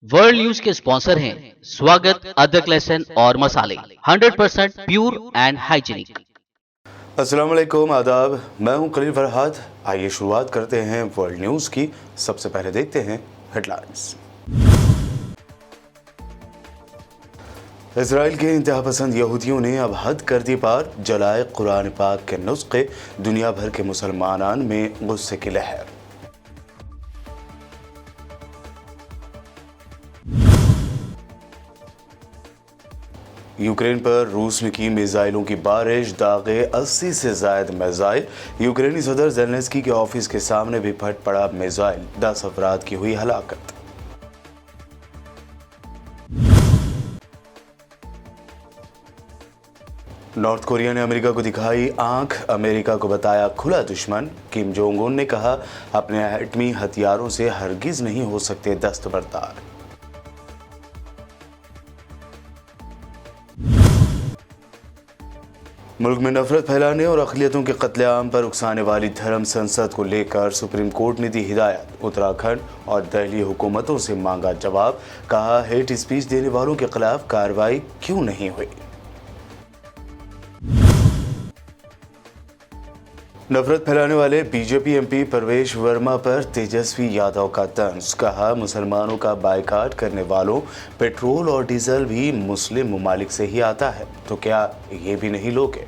World news के sponsor हैं स्वागत, अदरक, लहसुन और मसाले 100% प्योर एंड हाइजीनिक। अस्सलाम वालेकुम, आदाब। मैं हूं खलील फरहाद। आइए शुरुआत करते हैं वर्ल्ड न्यूज़ की। सबसे पहले देखते हैं हेडलाइंस। इसराइल के इंतहापसंद यहूदियों ने अब हद कर दी पार, जलाए कुरान पाक के नुस्खे, दुनिया भर के मुसलमानान में गुस्से की लहर। यूक्रेन पर रूस ने की मिसाइलों की बारिश, दागे 80 से ज्यादा मिसाइल। यूक्रेनी सदर ज़ेलेंस्की के ऑफिस के सामने भी फट पड़ा मिसाइल, 10 अफराद की हुई हलाकत। नॉर्थ कोरिया ने अमेरिका को दिखाई आंख, अमेरिका को बताया खुला दुश्मन। किम जोंग उन ने कहा, अपने एटमी हथियारों से हरगिज नहीं हो सकते दस्तबरदार। मुल्क में नफरत फैलाने और अक़लियतों के कत्लेआम पर उकसाने वाली धर्म संसद को लेकर सुप्रीम कोर्ट ने दी हिदायत। उत्तराखंड और दिल्ली हुकूमतों से मांगा जवाब, कहा हेट स्पीच देने वालों के खिलाफ कार्रवाई क्यों नहीं हुई। नफरत फैलाने वाले बीजेपी एमपी परवेश वर्मा पर तेजस्वी यादव का तंज, कहा मुसलमानों का बायकाट करने वालों, पेट्रोल और डीजल भी मुस्लिम ममालिक से ही आता है, तो क्या ये भी नहीं लोगे।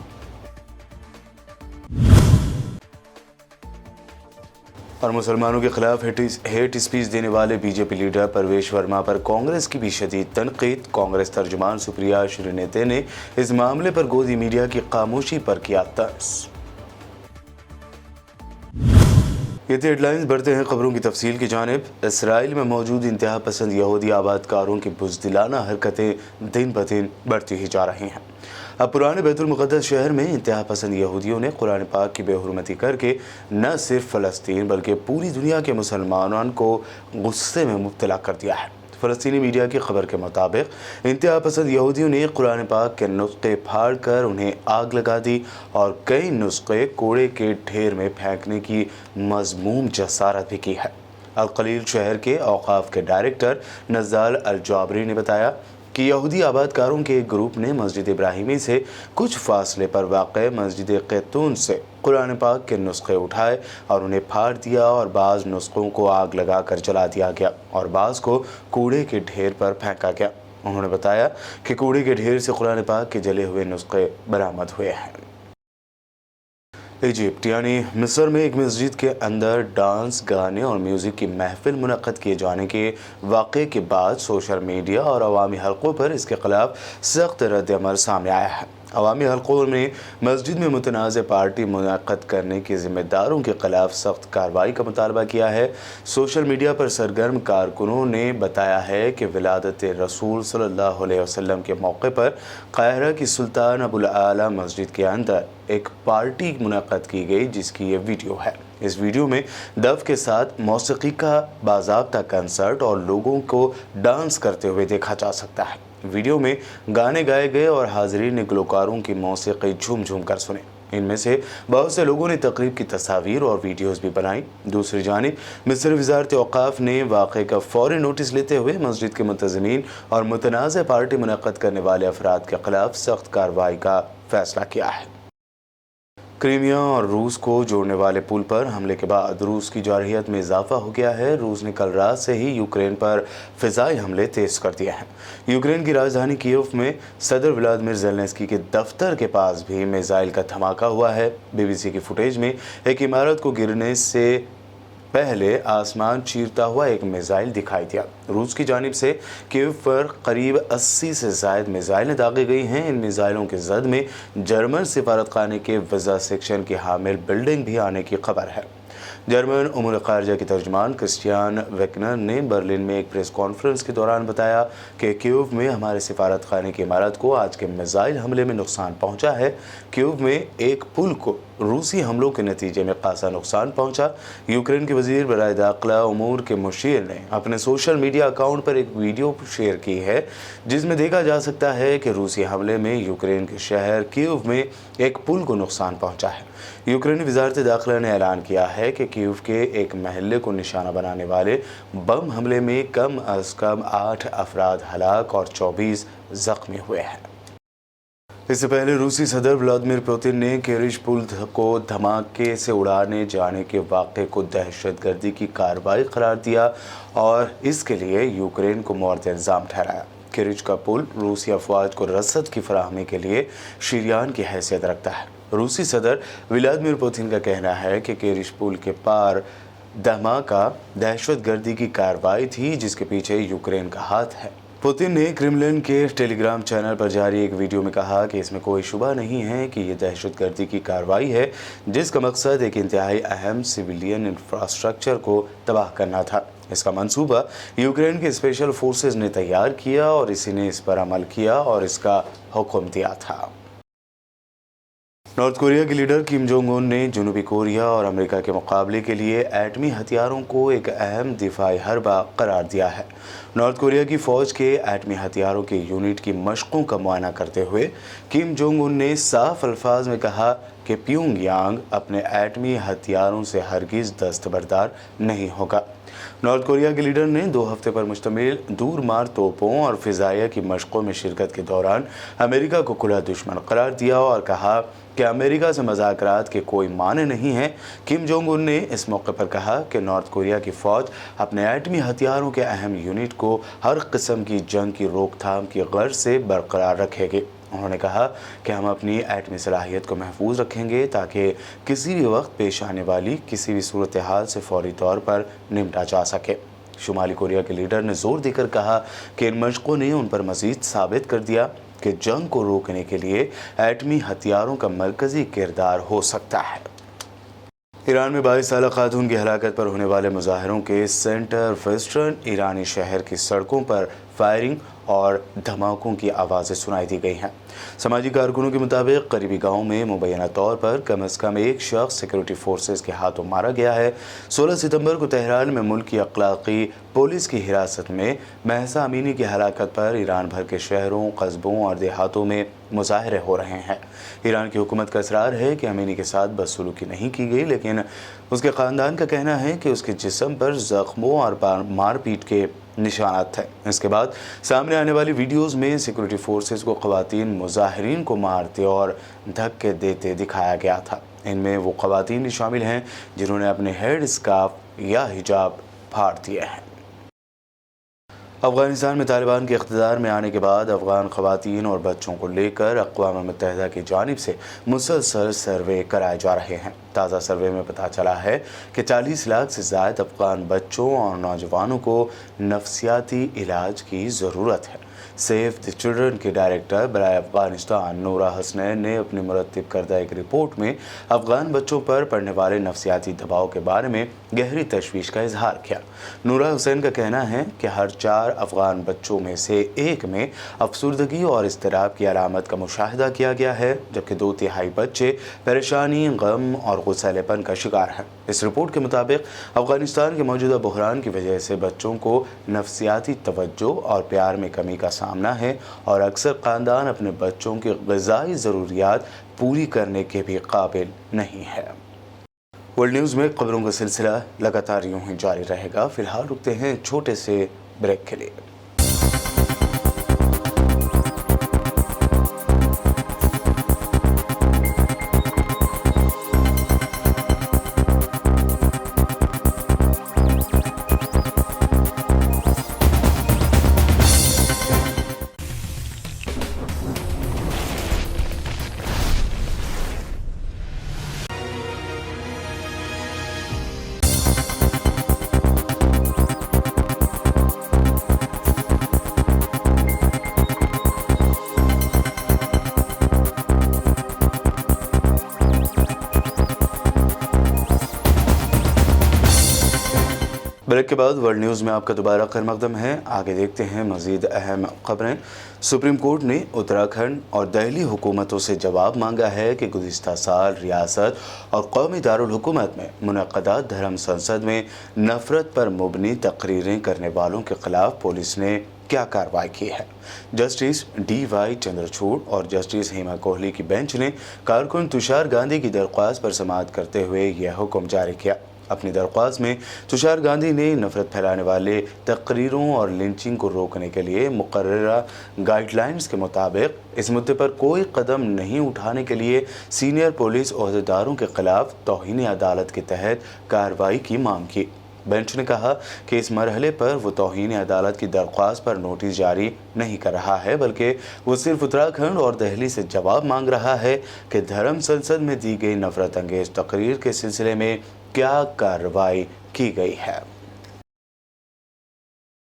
और मुसलमानों के खिलाफ हेट स्पीच देने वाले बीजेपी लीडर परवेश वर्मा पर कांग्रेस की भी शदीद तनकीद। कांग्रेस तर्जुमान सुप्रिया श्रीनेते ने इस मामले पर गोदी मीडिया की खामोशी पर किया तंज। ये थी हेडलाइंस। बढ़ते हैं खबरों की तफसील की जानिब। इसराइल में मौजूद इंतहा पसंद यहूदी आबादकारों की बुज़दिलाना हरकतें दिन ब दिन बढ़ती ही जा रही हैं। अब पुराने बैतुल मुक़द्दस शहर में इंतहा पसंद यहूदियों ने कुरान पाक की बेहुरमती करके न सिर्फ फ़लस्तीन बल्कि पूरी दुनिया के मुसलमानों को गुस्से में मुब्तला कर दिया है। फ़लस्तीनी मीडिया की खबर के मुताबिक इंतहा पसंद यहूदियों ने कुरान पाक के नुस्खे फाड़ कर उन्हें आग लगा दी और कई नुस्खे कूड़े के ढेर में फेंकने की मज़मूम जसारत भी की है। अल खलील शहर के औक़ाफ़ के डायरेक्टर नज़ाल अल जाबरी ने बताया कि यहूदी आबादकारों के एक ग्रुप ने मस्जिद इब्राहिमी से कुछ फासले पर वाक़ मस्जिद क़ैतून से कुरान पाक के नुस्खे उठाए और उन्हें फाड़ दिया और बाज़ नुस्खों को आग लगाकर जला दिया गया और बाज़ को कूड़े के ढेर पर फेंका गया। उन्होंने बताया कि कूड़े के ढेर से कुरान पाक के जले हुए नुस्खे बरामद हुए हैं। इजिप्ट यानी मिस्र में एक मस्जिद के अंदर डांस, गाने और म्यूज़िक की महफिल मुनक़्क़द किए जाने के वाक़े के बाद सोशल मीडिया और अवामी हलक़ों पर इसके ख़िलाफ़ सख्त रद्द-ए-अमल सामने आया है। अवामी हलक़ों ने मस्जिद में मुतनाज़ पार्टी मुनक़्क़द करने के ज़िम्मेदारों के ख़िलाफ़ सख्त कार्रवाई का मुतालबा किया है। सोशल मीडिया पर सरगर्म कारकुनों ने बताया है कि विलादत रसूल सल्लल्लाहु अलैहि वसल्लम के मौके पर काहिरा की सुल्तान अबुल आला मस्जिद के अंदर एक पार्टी मुनक़्क़द की गई, जिसकी ये वीडियो है। इस वीडियो में दफ के साथ मौसीक़ी का बाज़ाब्ता कंसर्ट और लोगों को डांस करते हुए देखा जा सकता है। वीडियो में गाने गाए गए और हाज़रीन ने गुलकारों की मौसीक़ी झूम झूम कर सुने। इनमें से बहुत से लोगों ने तकरीब की तस्वीर और वीडियोज़ भी बनाई। दूसरी जानिब मिस्र वज़ारत औक़ाफ़ ने वाक़े का फ़ौरी नोटिस लेते हुए मस्जिद के मुंतज़मीन और मुतनाज़ पार्टी मुनक़्क़द करने वाले अफराद के ख़िलाफ़ सख्त कार्रवाई का फ़ैसला किया है। क्रीमिया और रूस को जोड़ने वाले पुल पर हमले के बाद रूस की जारहियत में इजाफा हो गया है। रूस ने कल रात से ही यूक्रेन पर फ़िज़ाई हमले तेज़ कर दिए हैं। यूक्रेन की राजधानी कीव में सदर व्लादिमीर ज़ेलेंस्की के दफ्तर के पास भी मिसाइल का धमाका हुआ है। बीबीसी की फुटेज में एक इमारत को गिरने से पहले आसमान चीरता हुआ एक मिसाइल दिखाई दिया। रूस की जानिब से कीव पर करीब 80 से ज़ायद मिसाइलें दागी गई हैं। इन मिसाइलों के जद में जर्मन सिफारतखाने के वीज़ा सेक्शन की हामिल बिल्डिंग भी आने की खबर है। जर्मन उमूर ख़ारिजा की तर्जुमान क्रिस्टियान वेगनर ने बर्लिन में एक प्रेस कॉन्फ्रेंस के दौरान बताया कि कीव में हमारे सिफारत खाने की इमारत को आज के मिसाइल हमले में नुकसान पहुंचा है। कीव में एक पुल को रूसी हमलों के नतीजे में खासा नुकसान पहुंचा। यूक्रेन के वज़ीर बराए दाखिला उमूर के मुशीर ने अपने सोशल मीडिया अकाउंट पर एक वीडियो शेयर की है, जिसमें देखा जा सकता है कि रूसी हमले में यूक्रेन के शहर कीव में एक पुल को नुकसान पहुँचा है। यूक्रेनी वजारत दाखिला ने ऐलान किया है कि कीव के एक महल्ले को निशाना बनाने वाले बम हमले में कम अज़ कम 8 अफराद हलाक और 24 जख्मी हुए हैं। इससे पहले रूसी सदर व्लादिमीर पुतिन ने केरिश पुल को धमाके से उड़ाने जाने के वाक़े को दहशतगर्दी की कार्रवाई करार दिया और इसके लिए यूक्रेन को मोर्द इल्ज़ाम ठहराया। केरिश का पुल रूसी अफवाज को रसद की फराहमी के लिए शरियान की हैसियत रखता है। रूसी सदर व्लादिमीर पुतिन का कहना है कि केरिश पुल के पार धमाका दहशतगर्दी की कार्रवाई थी जिसके पीछे यूक्रेन का हाथ है। पुतिन ने क्रेमलिन के टेलीग्राम चैनल पर जारी एक वीडियो में कहा कि इसमें कोई शुबा नहीं है कि ये दहशतगर्दी की कार्रवाई है जिसका मकसद एक इंतहाई अहम सिविलियन इंफ्रास्ट्रक्चर को तबाह करना था। इसका मंसूबा यूक्रेन के स्पेशल फोर्सेस ने तैयार किया और इसी ने इस पर अमल किया और इसका हुक्म दिया था। नॉर्थ कोरिया के लीडर किम जोंग उन ने जनूबी कोरिया और अमेरिका के मुकाबले के लिए एटमी हथियारों को एक अहम दिफाई हरबा करार दिया है। नॉर्थ कोरिया की फ़ौज के एटमी हथियारों के यूनिट की मशकों का मुआयना करते हुए किम जोंग उन ने साफ अल्फाज में कहा कि प्योंगयांग अपने एटमी हथियारों से हरगिज़ दस्तबरदार नहीं होगा। नॉर्थ कोरिया के लीडर ने 2 हफ्ते पर मुश्तमिल दूरमार तोपों और फ़िज़ाइया की मशकों में शिरकत के दौरान अमेरिका को खुला दुश्मन करार दिया और कहा कि अमेरिका से मज़ाकरात के कोई माने नहीं हैं। किम जोंग उन ने इस मौके पर कहा कि नॉर्थ कोरिया की फ़ौज अपने एटमी हथियारों के अहम यूनिट को हर किस्म की जंग की रोकथाम की गर्ज से बरकरार रखेंगे। उन्होंने कहा कि हम अपनी एटमी सलाहियत को महफूज रखेंगे ताकि किसी भी वक्त पेश आने वाली किसी भी सूरत हाल से फौरी तौर पर निपटा जा सके। शुमाली कोरिया के लीडर ने जोर देकर कहा कि इन मशकों ने उन पर मज़ीद साबित कर दिया कि जंग को रोकने के लिए एटमी हथियारों का मरकज़ी किरदार हो सकता है। ईरान में 22 साल खातून की हलाकत पर होने वाले मुजाहरों के सेंटर वेस्टर्न ईरानी शहर की सड़कों पर फायरिंग और धमाकों की आवाज़ें सुनाई दी गई हैं। समाजी कारकुनों के मुताबिक करीबी गांव में मुबैना तौर पर कम अज़ कम एक शख्स सिक्योरिटी फोर्सेस के हाथों मारा गया है। 16 सितंबर को तेहरान में मुल्क की अखलाकी पुलिस की हिरासत में महसा अमीनी की हलाकत पर ईरान भर के शहरों, कस्बों और देहातों में मुजाहरे हो रहे हैं। ईरान की हुकूमत का इसरार है कि अमीनी के साथ बदसलूकी नहीं की गई, लेकिन उसके ख़ानदान का कहना है कि उसके जिस्म पर ज़ख्मों और मारपीट के निशानात थे। इसके बाद सामने आने वाली वीडियोस में सिक्योरिटी फोर्सेस को ख़वातीन मुजाहिरीन को मारते और धक्के देते दिखाया गया था। इनमें वो ख़वातीन भी शामिल हैं जिन्होंने अपने हेड स्कार्फ या हिजाब फाड़ दिए हैं। अफ़गानिस्तान में तालिबान के इक़्तिदार में आने के बाद अफ़गान ख़वातीन और बच्चों को लेकर अक़वाम मुत्तहिदा की जानिब से मुसलसल सर्वे कराए जा रहे हैं। ताज़ा सर्वे में पता चला है कि 40 लाख से ज़ायद अफ़गान बच्चों और नौजवानों को नफ्सियाती इलाज की ज़रूरत है। सेव द चिल्ड्रन के डायरेक्टर बराए अफ़गानिस्तान नूरा हसनैन ने अपनी मुरतब करदा एक रिपोर्ट में अफ़गान बच्चों पर पड़ने वाले नफ्सियाती दबाव के बारे में गहरी तशवीश का इजहार किया। नूरा हुसैन का कहना है कि हर 4 अफ़गान बच्चों में से एक में अफसुर्दगी और इज़्तिराब की अलामत का मुशाहिदा किया गया है, जबकि 2/3 बच्चे परेशानी, गम और गुस्सैलेपन का शिकार हैं। इस रिपोर्ट के मुताबिक अफ़गानिस्तान के मौजूदा बहरान की वजह से बच्चों को नफ्सियाती तवज्जो और प्यार में कमी का सामना है और अक्सर ख़ानदान अपने बच्चों की ग़िज़ाई ज़रूरियात पूरी करने के भी काबिल नहीं है। वर्ल्ड न्यूज़ में खबरों का सिलसिला लगातार यूं ही जारी रहेगा। फ़िलहाल रुकते हैं छोटे से ब्रेक के लिए। ब्रेक के बाद वर्ल्ड न्यूज़ में आपका दोबारा खैर मकदम है। आगे देखते हैं मज़ीद अहम खबरें। सुप्रीम कोर्ट ने उत्तराखंड और दिल्ली हुकूमतों से जवाब मांगा है कि गुज़िश्ता साल रियासत और कौमी दारुल हुकूमत में मुनक़्क़दा धर्म संसद में नफ़रत पर मुबनी तकरीरें करने वालों के ख़िलाफ़ पुलिस ने क्या कार्रवाई की है। Justice D.Y.. चंद्रचूड़ और जस्टिस हेमा कोहली की बेंच ने कारकुन तुषार गांधी की दरख्वास्त पर समाअत करते हुए यह हुक्म जारी किया। अपनी दरख्वास्त में तुषार गांधी ने नफरत फैलाने वाले तकरीरों और लिंचिंग को रोकने के लिए मुकर्ररा गाइडलाइंस के मुताबिक इस मुद्दे पर कोई कदम नहीं उठाने के लिए सीनियर पुलिस ओहदेदारों के खिलाफ तौहीन अदालत के तहत कार्रवाई की मांग की। बेंच ने कहा कि इस मरहले पर वो तौहीन अदालत की दरख्वास्त पर नोटिस जारी नहीं कर रहा है, बल्कि वो सिर्फ उत्तराखंड और दिल्ली से जवाब मांग रहा है कि धर्म संसद में दी गई नफरत अंगेज तकरीर के सिलसिले में क्या कार्रवाई की गई है।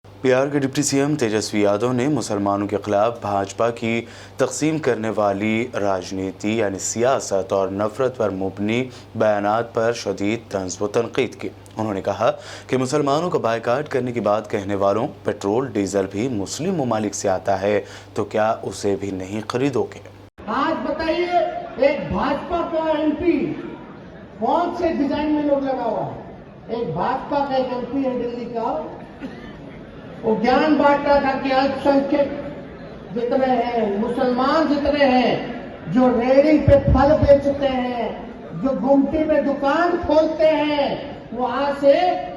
बिहार के डिप्टी सीएम तेजस्वी यादव ने मुसलमानों के खिलाफ भाजपा की तकसीम करने वाली राजनीति यानी सियासत और नफरत पर मुबनी बयानात पर शदीद तंज़ व तनकीद की। उन्होंने कहा कि मुसलमानों का बायकाट करने की बात कहने वालों, पेट्रोल डीजल भी मुस्लिम ममालिक से आता है तो क्या उसे भी नहीं खरीदोगे। आज बताइए, एक भाजपा का एमपी कौन से डिजाइन में लोग लगा हुआ है। एक भाजपा का एक एमपी है दिल्ली का, वो ज्ञान बांट रहा था कि अल्पसंख्यक जितने हैं, मुसलमान जितने हैं, जो रेहड़ी पे फल बेचते हैं, जो गुमटी में दुकान खोलते हैं, वहां से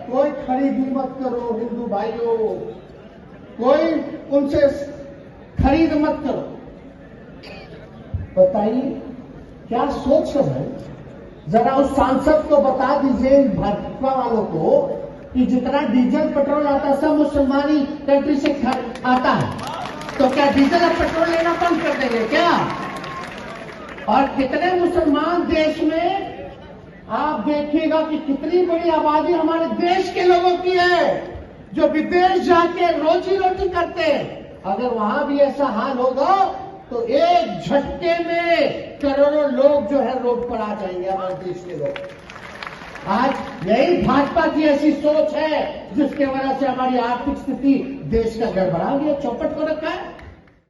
कोई खरीदी मत करो हिंदू भाइयों, कोई उनसे खरीद मत करो। बताइए क्या सोच है। जरा उस सांसद को बता दीजिए, भाजपा वालों को, कि जितना डीजल पेट्रोल आता है सब मुसलमानी कंट्री से आता है, तो क्या डीजल और पेट्रोल लेना बंद कर देंगे क्या। और कितने मुसलमान देश में, आप देखिएगा कि कितनी बड़ी आबादी हमारे देश के लोगों की है जो विदेश जाके रोजी रोटी करते हैं। अगर वहां भी ऐसा हाल होगा तो एक झटके में करोड़ों लोग जो है रोड पर आ जाएंगे, हमारे देश के लोग। आज यही भाजपा की ऐसी सोच है जिसके वजह से हमारी आर्थिक स्थिति देश का गड़बड़ा गया, चौपट को रखा है।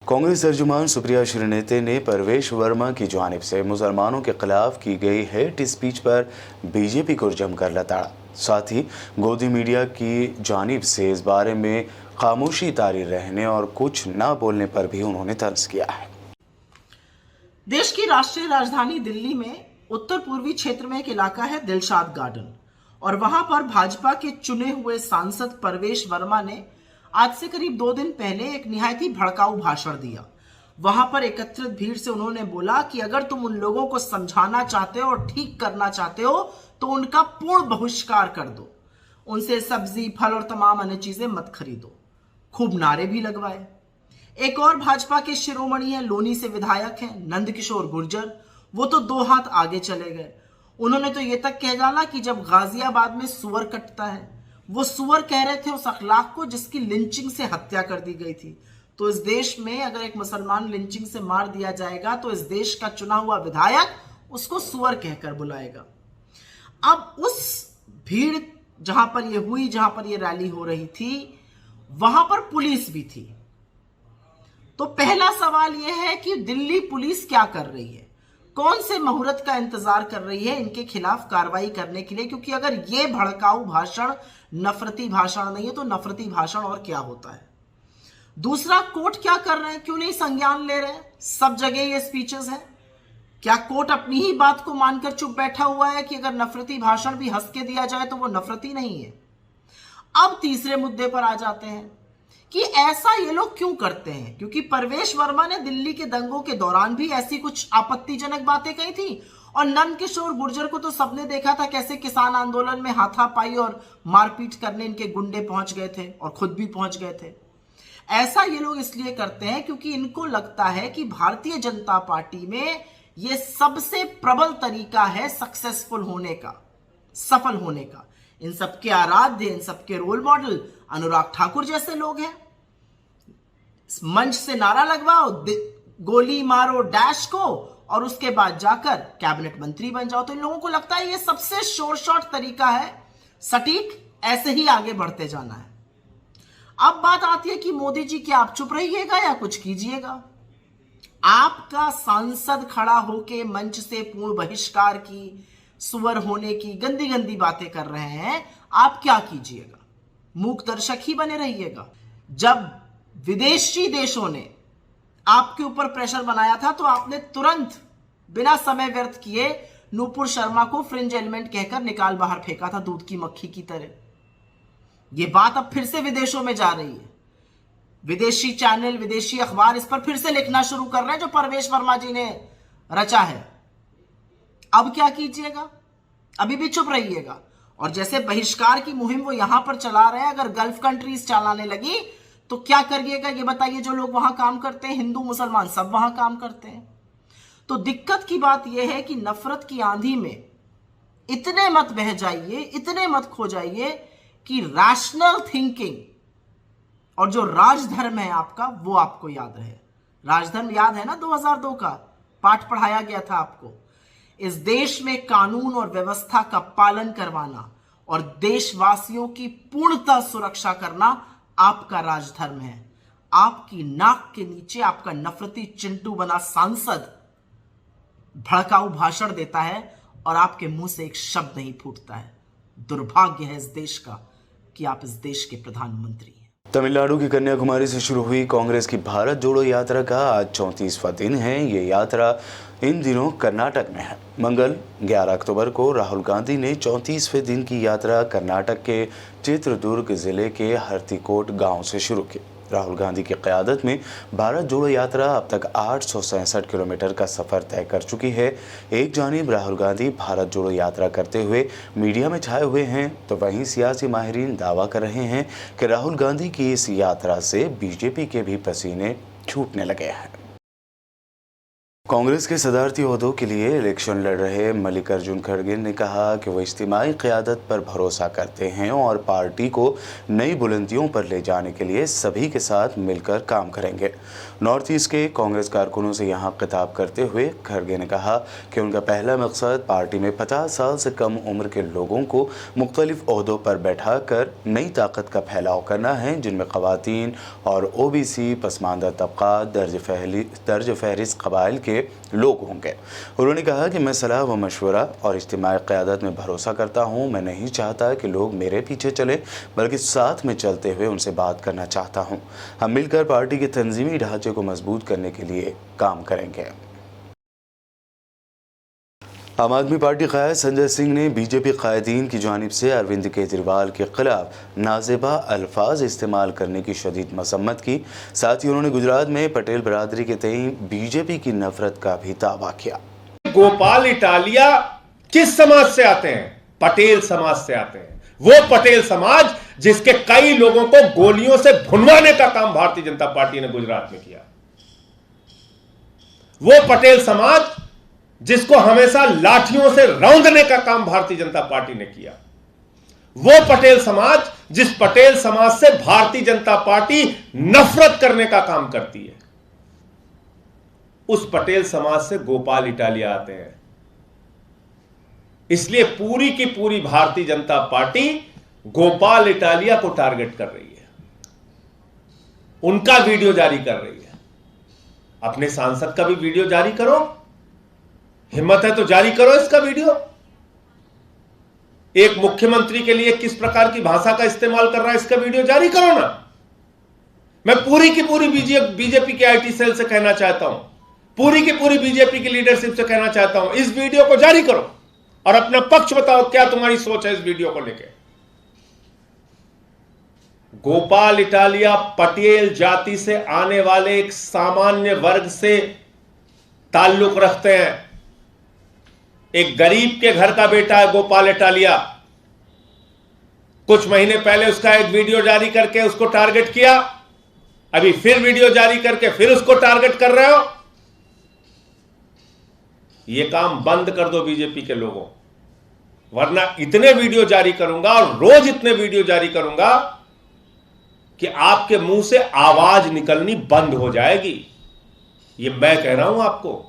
कांग्रेस तर्जुमान सुप्रिया श्रीनेते ने परवेश वर्मा की जानिब से मुसलमानों के खिलाफ की गई हेट स्पीच पर बीजेपी को जमकर लताड़ा। साथ ही गोदी मीडिया की जानिब से इस बारे में खामोशी तारी रहने और कुछ न बोलने पर भी उन्होंने तंज किया है। देश की राष्ट्रीय राजधानी दिल्ली में उत्तर पूर्वी क्षेत्र में एक इलाका है दिलशाद गार्डन, और वहां पर भाजपा के चुने हुए सांसद परवेश वर्मा ने आज से करीब 2 दिन पहले एक निहायती भड़काऊ भाषण दिया। वहां पर एकत्रित भीड़ से उन्होंने बोला कि अगर तुम उन लोगों को समझाना चाहते हो और ठीक करना चाहते हो तो उनका पूर्ण बहिष्कार कर दो, उनसे सब्जी फल और तमाम अन्य चीजें मत खरीदो। खूब नारे भी लगवाए। एक और भाजपा के शिरोमणि हैं, लोनी से विधायक हैं नंदकिशोर गुर्जर, वो तो 2 हाथ आगे चले गए। उन्होंने तो ये तक कह डाला कि जब गाजियाबाद में सुअर कटता है, वो सुअर कह रहे थे उस अखलाक को जिसकी लिंचिंग से हत्या कर दी गई थी। तो इस देश में अगर एक मुसलमान लिंचिंग से मार दिया जाएगा तो इस देश का चुना हुआ विधायक उसको सुअर कहकर बुलाएगा। अब उस भीड़ जहां पर ये हुई, जहां पर ये रैली हो रही थी, वहां पर पुलिस भी थी। तो पहला सवाल यह है कि दिल्ली पुलिस क्या कर रही है, कौन से मुहूर्त का इंतजार कर रही है इनके खिलाफ कार्रवाई करने के लिए, क्योंकि अगर ये भड़काऊ भाषण नफरती भाषण नहीं है तो नफरती भाषण और क्या होता है। दूसरा, कोर्ट क्या कर रहे हैं, क्यों नहीं संज्ञान ले रहे हैं। सब जगह ये स्पीचेस हैं, क्या कोर्ट अपनी ही बात को मानकर चुप बैठा हुआ है कि अगर नफरती भाषण भी हंस के दिया जाए तो वो नफरती नहीं है। अब तीसरे मुद्दे पर आ जाते हैं कि ऐसा ये लोग क्यों करते हैं, क्योंकि परवेश वर्मा ने दिल्ली के दंगों के दौरान भी ऐसी कुछ आपत्तिजनक बातें कही थी, और नंदकिशोर गुर्जर को तो सबने देखा था कैसे किसान आंदोलन में हाथापाई और मारपीट करने इनके गुंडे पहुंच गए थे और खुद भी पहुंच गए थे। ऐसा ये लोग इसलिए करते हैं क्योंकि इनको लगता है कि भारतीय जनता पार्टी में ये सबसे प्रबल तरीका है सक्सेसफुल होने का, सफल होने का। इन सबके आराध्य, इन सबके रोल मॉडल अनुराग ठाकुर जैसे लोग हैं। मंच से नारा लगवाओ, गोली मारो डैश को, और उसके बाद जाकर कैबिनेट मंत्री बन जाओ। तो इन लोगों को लगता है ये सबसे शॉर्ट तरीका है, सटीक, ऐसे ही आगे बढ़ते जाना है। अब बात आती है कि मोदी जी क्या आप चुप रहिएगा या कुछ कीजिएगा। आपका सांसद खड़ा होके मंच से पूर्ण बहिष्कार की, सुअर होने की गंदी गंदी बातें कर रहे हैं, आप क्या कीजिएगा? मूक दर्शक ही बने रहिएगा। जब विदेशी देशों ने आपके ऊपर प्रेशर बनाया था तो आपने तुरंत बिना समय व्यर्थ किए नूपुर शर्मा को फ्रिंज एलिमेंट कहकर निकाल बाहर फेंका था, दूध की मक्खी की तरह। यह बात अब फिर से विदेशों में जा रही है। विदेशी चैनल, विदेशी अखबार इस पर फिर से लिखना शुरू कर रहे हैं जो परवेश वर्मा जी ने रचा है। अब क्या कीजिएगा? अभी भी चुप रहिएगा। और जैसे बहिष्कार की मुहिम वो यहां पर चला रहे हैं, अगर गल्फ कंट्रीज चलाने लगी तो क्या करिएगा ये बताइए। जो लोग वहां काम करते हैं, हिंदू मुसलमान सब वहां काम करते हैं। तो दिक्कत की बात यह है कि नफरत की आंधी में इतने मत बह जाइए, इतने मत खो जाइए कि रैशनल थिंकिंग और जो राजधर्म है आपका वो आपको याद रहे। राजधर्म याद है ना? 2002 का पाठ पढ़ाया गया था आपको। इस देश में कानून और व्यवस्था का पालन करवाना और देशवासियों की पूर्णतः सुरक्षा करना आपका राजधर्म है। आपकी नाक के नीचे आपका नफरती चिंटू बना सांसद भड़काऊ भाषण देता है और आपके मुंह से एक शब्द नहीं फूटता है। दुर्भाग्य है इस देश का कि आप इस देश के प्रधानमंत्री हैं। तमिलनाडु की कन्याकुमारी से शुरू हुई कांग्रेस की भारत जोड़ो यात्रा का आज 34वां दिन है। ये यात्रा इन दिनों कर्नाटक में है। मंगल 11 अक्टूबर को राहुल गांधी ने 34वें दिन की यात्रा कर्नाटक के चित्रदुर्ग जिले के हर्तिकोट गांव से शुरू की। राहुल गांधी की क़यादत में भारत जोड़ो यात्रा अब तक 867 किलोमीटर का सफ़र तय कर चुकी है। एक जानिब राहुल गांधी भारत जोड़ो यात्रा करते हुए मीडिया में छाए हुए हैं, तो वहीं सियासी माहिरीन दावा कर रहे हैं कि राहुल गांधी की इस यात्रा से बीजेपी के भी पसीने छूटने लगे हैं। कांग्रेस के सदारती ओहदों के लिए इलेक्शन लड़ रहे मल्लिकार्जुन खड़गे ने कहा कि वो इज्तिमाई क़यादत पर भरोसा करते हैं और पार्टी को नई बुलंदियों पर ले जाने के लिए सभी के साथ मिलकर काम करेंगे। नॉर्थ ईस्ट के कांग्रेस कारकुनों से यहाँ खिताब करते हुए खड़गे ने कहा कि उनका पहला मकसद पार्टी में 50 साल से कम उम्र के लोगों को मुख्तलिफ ओहदों पर बैठा कर नई ताकत का फैलाव करना है, जिनमें ख़वातीन और OBC, पसमानदा तबका, दर्ज फहरिस्त कबाइल के लोग होंगे। उन्होंने कहा कि मैं सलाह व मशवरा और इज्तिमाई क़यादत में भरोसा करता हूं। मैं नहीं चाहता कि लोग मेरे पीछे चले, बल्कि साथ में चलते हुए उनसे बात करना चाहता हूं। हम मिलकर पार्टी के तंजीमी ढांचे को मजबूत करने के लिए काम करेंगे। आम आदमी पार्टी क़ायद संजय सिंह ने बीजेपी क़ायदीन की जानिब से अरविंद केजरीवाल के ख़िलाफ़ नाज़ेबा अल्फाज इस्तेमाल करने की शदीद मसम्मत की। साथ ही उन्होंने गुजरात में पटेल बरादरी के तई बीजेपी की नफरत का भी दावा किया। गोपाल इटालिया किस समाज से आते हैं? पटेल समाज से आते हैं। वो पटेल समाज जिसके कई लोगों को गोलियों से भुनवाने का काम भारतीय जनता पार्टी ने गुजरात में किया। वो पटेल समाज जिसको हमेशा लाठियों से रौंदने का काम भारतीय जनता पार्टी ने किया। वो पटेल समाज जिस पटेल समाज से भारतीय जनता पार्टी नफरत करने का काम करती है, उस पटेल समाज से गोपाल इटालिया आते हैं। इसलिए पूरी की पूरी भारतीय जनता पार्टी गोपाल इटालिया को टारगेट कर रही है, उनका वीडियो जारी कर रही है। अपने सांसद का भी वीडियो जारी करो, हिम्मत है तो जारी करो इसका वीडियो। एक मुख्यमंत्री के लिए किस प्रकार की भाषा का इस्तेमाल कर रहा है, इसका वीडियो जारी करो ना। मैं पूरी की पूरी बीजेपी के IT सेल से कहना चाहता हूं, पूरी की पूरी बीजेपी की लीडरशिप से कहना चाहता हूं, इस वीडियो को जारी करो और अपना पक्ष बताओ, क्या तुम्हारी सोच है इस वीडियो को लेकर। गोपाल इटालिया पटेल जाति से आने वाले एक सामान्य वर्ग से ताल्लुक रखते हैं। एक गरीब के घर का बेटा है गोपाल इटालिया। कुछ महीने पहले उसका एक वीडियो जारी करके उसको टारगेट किया, अभी फिर वीडियो जारी करके फिर उसको टारगेट कर रहे हो। यह काम बंद कर दो बीजेपी के लोगों, वरना इतने वीडियो जारी करूंगा और रोज इतने वीडियो जारी करूंगा कि आपके मुंह से आवाज निकलनी बंद हो जाएगी। यह मैं कह रहा हूं आपको,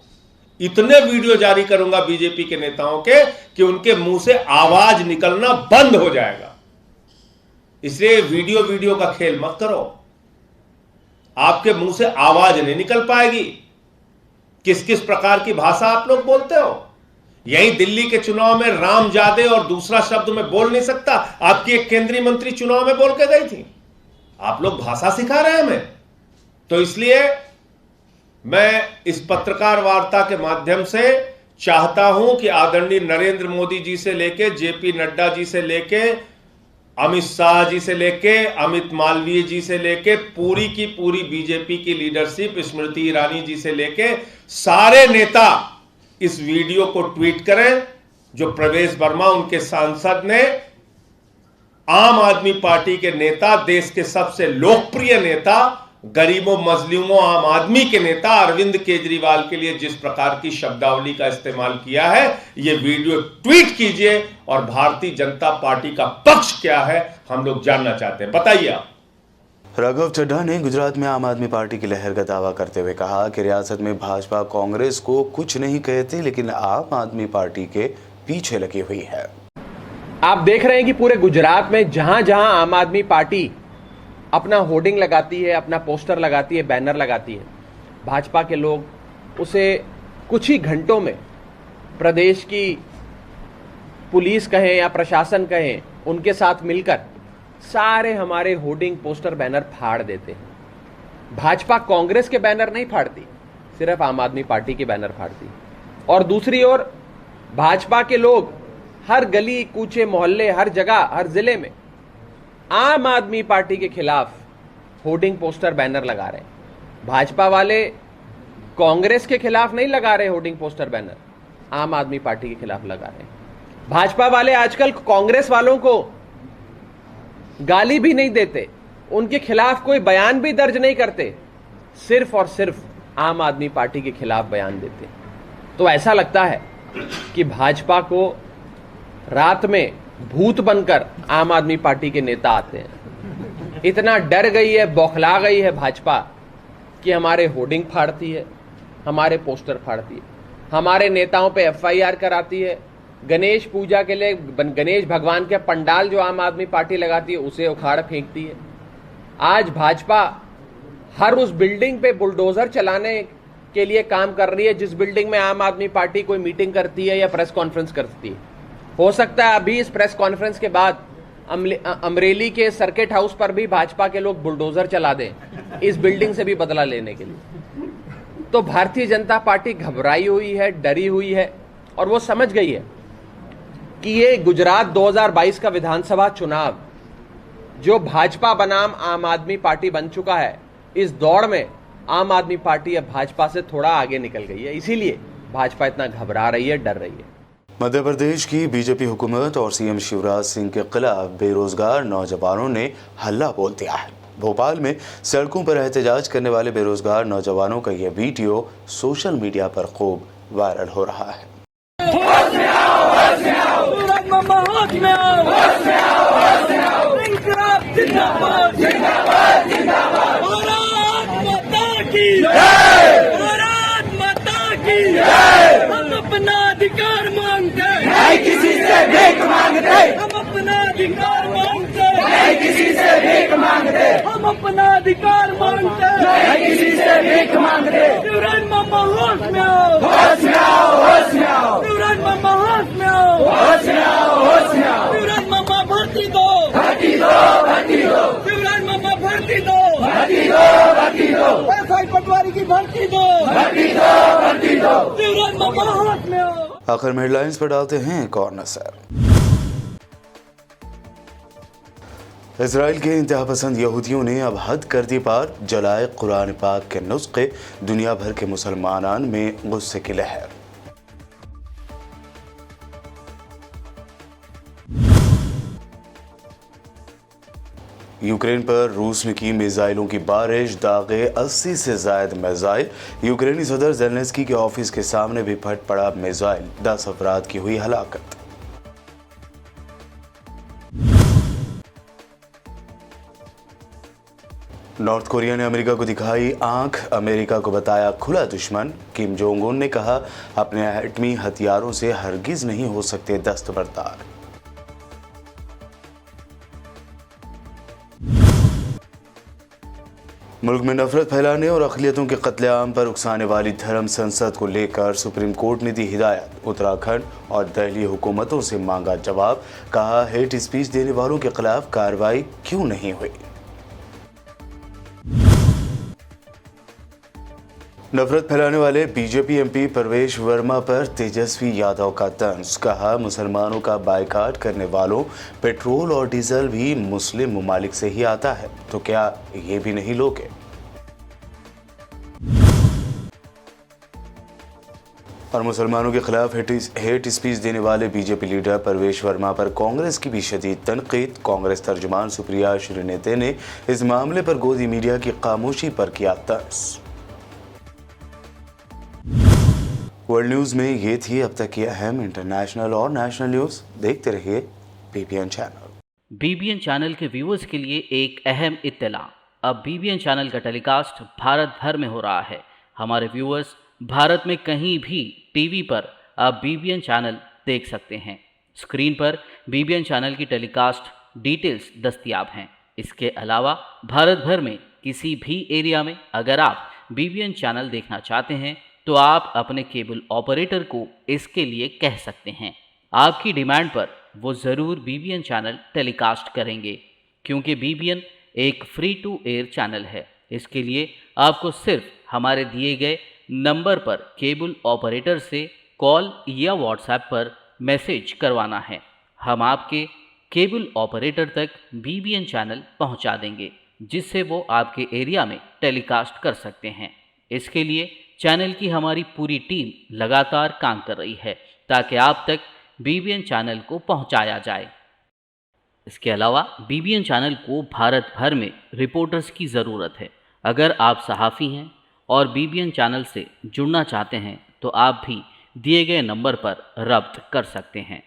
इतने वीडियो जारी करूंगा बीजेपी के नेताओं के कि उनके मुंह से आवाज निकलना बंद हो जाएगा। इसलिए वीडियो का खेल मत करो, आपके मुंह से आवाज नहीं निकल पाएगी। किस किस प्रकार की भाषा आप लोग बोलते हो। यही दिल्ली के चुनाव में रामजादे और दूसरा शब्द मैं बोल नहीं सकता, आपकी एक केंद्रीय मंत्री चुनाव में बोल के गई थी। आप लोग भाषा सिखा रहे हैं हमें। तो इसलिए मैं इस पत्रकार वार्ता के माध्यम से चाहता हूं कि आदरणीय नरेंद्र मोदी जी से लेके जेपी नड्डा जी से लेके अमित शाह जी से लेके अमित मालवीय जी से लेके पूरी की पूरी बीजेपी की लीडरशिप स्मृति ईरानी जी से लेके सारे नेता इस वीडियो को ट्वीट करें जो प्रवेश वर्मा उनके सांसद ने आम आदमी पार्टी के नेता, देश के सबसे लोकप्रिय नेता, गरीबों मजलूमों आम आदमी के नेता अरविंद केजरीवाल के लिए जिस प्रकार की शब्दावली का इस्तेमाल किया है, यह वीडियो ट्वीट कीजिए और भारतीय जनता पार्टी का पक्ष क्या है हम लोग जानना चाहते हैं। बताइए आप। राघव चड्ढा ने गुजरात में आम आदमी पार्टी की लहर का दावा करते हुए कहा कि रियासत में भाजपा कांग्रेस को कुछ नहीं कहती, लेकिन आम आदमी पार्टी के पीछे लगी हुई है। आप देख रहे हैं कि पूरे गुजरात में जहां जहां आम आदमी पार्टी अपना होर्डिंग लगाती है, अपना पोस्टर लगाती है, बैनर लगाती है, भाजपा के लोग उसे कुछ ही घंटों में प्रदेश की पुलिस कहें या प्रशासन कहें, उनके साथ मिलकर सारे हमारे होर्डिंग पोस्टर बैनर फाड़ देते हैं। भाजपा कांग्रेस के बैनर नहीं फाड़ती, सिर्फ आम आदमी पार्टी के बैनर फाड़ती। और दूसरी ओर भाजपा के लोग हर गली कूचे मोहल्ले, हर जगह, हर जिले में आम आदमी पार्टी के खिलाफ होर्डिंग पोस्टर बैनर लगा रहे हैं। भाजपा वाले कांग्रेस के खिलाफ नहीं लगा रहे होर्डिंग पोस्टर बैनर, आम आदमी पार्टी के खिलाफ लगा रहे हैं। भाजपा वाले आजकल कांग्रेस वालों को गाली भी नहीं देते, उनके खिलाफ कोई बयान भी दर्ज नहीं करते, सिर्फ और सिर्फ आम आदमी पार्टी के खिलाफ बयान देते। तो ऐसा लगता है कि भाजपा को रात में भूत बनकर आम आदमी पार्टी के नेता आते हैं। इतना डर गई है, बौखला गई है भाजपा कि हमारे होर्डिंग फाड़ती है, हमारे पोस्टर फाड़ती है, हमारे नेताओं पे एफआईआर कराती है। गणेश पूजा के लिए गणेश भगवान के पंडाल जो आम आदमी पार्टी लगाती है उसे उखाड़ फेंकती है। आज भाजपा हर उस बिल्डिंग पे बुलडोजर चलाने के लिए काम कर रही है जिस बिल्डिंग में आम आदमी पार्टी कोई मीटिंग करती है या प्रेस कॉन्फ्रेंस करती है। हो सकता है अभी इस प्रेस कॉन्फ्रेंस के बाद अमरेली के सर्किट हाउस पर भी भाजपा के लोग बुलडोजर चला दें इस बिल्डिंग से भी बदला लेने के लिए। तो भारतीय जनता पार्टी घबराई हुई है, डरी हुई है और वो समझ गई है कि ये गुजरात 2022 का विधानसभा चुनाव जो भाजपा बनाम आम आदमी पार्टी बन चुका है, इस दौड़ में आम आदमी पार्टी अब भाजपा से थोड़ा आगे निकल गई है, इसीलिए भाजपा इतना घबरा रही है, डर रही है। मध्य प्रदेश की बीजेपी हुकूमत और सीएम शिवराज सिंह के खिलाफ बेरोजगार नौजवानों ने हल्ला बोल दिया है। भोपाल में सड़कों पर एहतजाज करने वाले बेरोजगार नौजवानों का यह वीडियो सोशल मीडिया पर खूब वायरल हो रहा है। अपना अधिकार मांगते हैं, किसी से भीख मांगते, हम अपना अधिकार मांगते हैं, किसी से भीख मांगते, हम अपना अधिकार मांगते हैं, किसी से भीख मांगते। शिवराज मामा होश में आओ, होश में आओ, होश में आओ, शिवराज मामा होश में आओ, होश में आओ, होश में आओ, शिवराज मामा भर्ती दो, भर्ती दो, भर्ती दो, शिवराज मामा भर्ती दो, भर्ती दो, भर्ती दो, एसआई पटवारी की भर्ती दो, भर्ती दो, भर्ती दो, शिवराज मामा होश में आओ। आखिर में हेडलाइंस पर डालते हैं एक और नजर। इजराइल के इंतहापसंद यहूदियों ने अब हद कर दी पार, जलाए कुरान पाक के नुस्खे, दुनिया भर के मुसलमानान में गुस्से की लहर। यूक्रेन पर रूस ने की मिसाइलों की बारिश, दागे 80 से ज्यादा मिसाइल। यूक्रेनी सदर ज़ेलेंस्की के ऑफिस के सामने भी फट पड़ा मिसाइल, 10 अफराद की हुई हलाकत। नॉर्थ कोरिया ने अमेरिका को दिखाई आंख, अमेरिका को बताया खुला दुश्मन। किम जोंग उन ने कहा अपने एटमी हथियारों से हरगिज नहीं हो सकते दस्तबरदार। मुल्क में नफरत फैलाने और अक़लियतों के कत्लेआम पर उकसाने वाली धर्म संसद को लेकर सुप्रीम कोर्ट ने दी हिदायत। उत्तराखंड और दिल्ली हुकूमतों से मांगा जवाब, कहा हेट स्पीच देने वालों के खिलाफ कार्रवाई क्यों नहीं हुई। नफरत फैलाने वाले बीजेपी एमपी परवेश वर्मा पर तेजस्वी यादव का तंज। कहा, मुसलमानों का बायकॉट करने वालों पेट्रोल और डीजल भी मुस्लिम ममालिक से ही आता है, तो क्या ये भी नहीं लोग हैं? और मुसलमानों के खिलाफ हेट स्पीच देने वाले बीजेपी लीडर परवेश वर्मा पर कांग्रेस की भी शदीद तनकीद। कांग्रेस तर्जुमान सुप्रिया श्रीनेते ने इस मामले पर गोदी मीडिया की खामोशी पर किया तंज। वर्ल्ड न्यूज में ये थी अब तक की अहम इंटरनेशनल और नेशनल न्यूज। देखते रहिए बीबीएन चैनल। बीबीएन चैनल के व्यूअर्स के लिए एक अहम इत्तला। अब बीबीएन चैनल का टेलीकास्ट भारत भर में हो रहा है। हमारे व्यूअर्स भारत में कहीं भी टीवी पर अब बीबीएन चैनल देख सकते हैं। स्क्रीन पर बीबीएन चैनल की टेलीकास्ट डिटेल्स दस्तयाब हैं। इसके अलावा भारत भर में किसी भी एरिया में अगर आप बीबीएन चैनल देखना चाहते हैं तो आप अपने केबल ऑपरेटर को इसके लिए कह सकते हैं। आपकी डिमांड पर वो ज़रूर बीबीएन चैनल टेलीकास्ट करेंगे, क्योंकि बीबीएन एक फ्री टू एयर चैनल है। इसके लिए आपको सिर्फ हमारे दिए गए नंबर पर केबल ऑपरेटर से कॉल या व्हाट्सएप पर मैसेज करवाना है। हम आपके केबल ऑपरेटर तक बीबीएन चैनल पहुंचा देंगे, जिससे वो आपके एरिया में टेलीकास्ट कर सकते हैं। इसके लिए चैनल की हमारी पूरी टीम लगातार काम कर रही है ताकि आप तक बीबीएन चैनल को पहुंचाया जाए। इसके अलावा बीबीएन चैनल को भारत भर में रिपोर्टर्स की ज़रूरत है। अगर आप सहाफ़ी हैं और बीबीएन चैनल से जुड़ना चाहते हैं तो आप भी दिए गए नंबर पर रब्त कर सकते हैं।